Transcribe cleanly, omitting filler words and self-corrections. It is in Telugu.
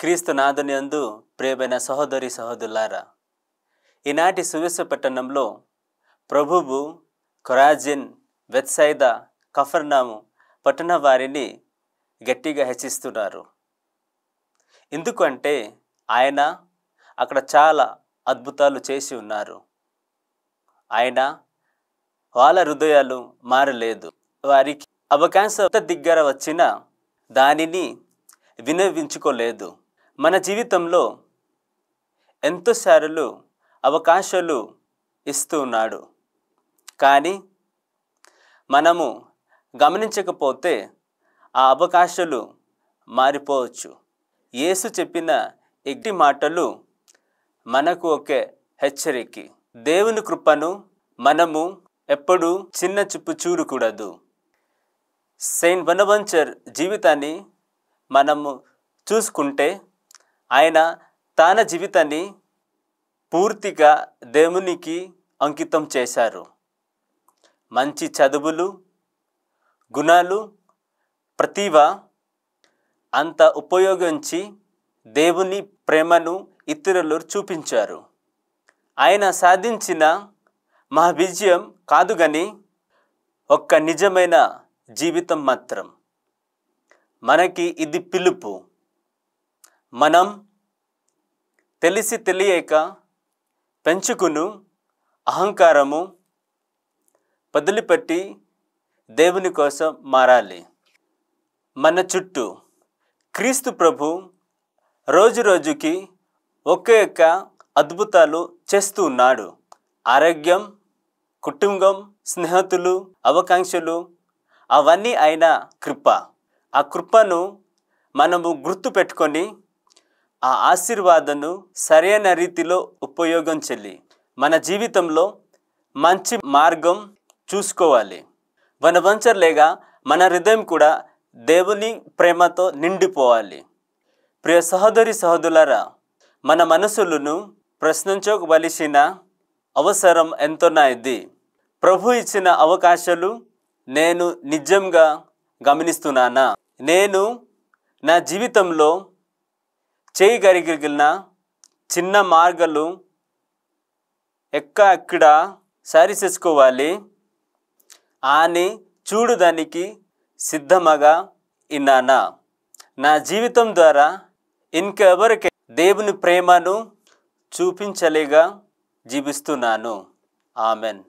క్రీస్తు నాథుని యందు ప్రియమైన సహోదరి సహోదరులారా, ఈనాటి సువిశేష పట్టణంలో ప్రభువు కొరాజిన్, బెత్సైదా, కఫర్నాము పట్టణ వారిని గట్టిగా హెచ్చిస్తున్నారు. ఎందుకంటే ఆయన అక్కడ చాలా అద్భుతాలు చేసి ఉన్నారు. ఆయన వాళ్ళ హృదయాలు మారలేదు. వారికి అవకాశం దగ్గర వచ్చిన దానిని వినియోగించుకోలేదు. మన జీవితంలో ఎంతోసార్లు అవకాశాలు ఇస్తూ ఉన్నాడు, కానీ మనము గమనించకపోతే ఆ అవకాశాలు మారిపోవచ్చు. యేసు చెప్పిన ఎట్టి మాటలు మనకు ఒక హెచ్చరిక. దేవుని కృపను మనము ఎప్పుడూ చిన్న చూపు చూడకూడదు. సెయింట్ బొనవెంచర్ జీవితాన్ని మనము చూసుకుంటే ఆయన తన జీవితాన్ని పూర్తిగా దేవునికి అంకితం చేశారు. మంచి చదువులు, గుణాలు, ప్రతిభ అంత ఉపయోగించి దేవుని ప్రేమను ఇతరులు చూపించారు. ఆయన సాధించిన మా విజయం కాదు కానీ ఒక్క నిజమైన జీవితం మాత్రం. మనకి ఇది పిలుపు. మనం తెలిసి తెలియక పెంచుకును అహంకారము వదిలిపెట్టి దేవుని కోసం మారాలి. మన చుట్టూ క్రీస్తు ప్రభు రోజు రోజుకి ఒక్క అద్భుతాలు చేస్తూ ఉన్నాడు. ఆరోగ్యం, కుటుంబం, స్నేహితులు, అవకాశాలు అవన్నీ ఆయన కృప. ఆ కృపను మనము గుర్తు పెట్టుకొని ఆ ఆశీర్వాదను సరైన రీతిలో ఉపయోగించాలి. మన జీవితంలో మంచి మార్గం చూసుకోవాలి. వనవంచర్లేగా మన హృదయం కూడా దేవుని ప్రేమతో నిండిపోవాలి. ప్రియ సహోదరి సహోదరులారా, మన మనసులను ప్రశ్నించవలసిన అవసరం ఎంతోన్నది. ప్రభు ఇచ్చిన అవకాశాలు నేను నిజంగా గమనిస్తున్నానా? నేను నా జీవితంలో చేయగలిగిన చిన్న మార్గాలు ఎక్కడ సరి చేసుకోవాలి అని చూడడానికి సిద్ధమగా ఉన్నానా? నా జీవితం ద్వారా ఇంకెవరికి దేవుని ప్రేమను చూపించలేగా జీవిస్తున్నాను. ఆమెన్.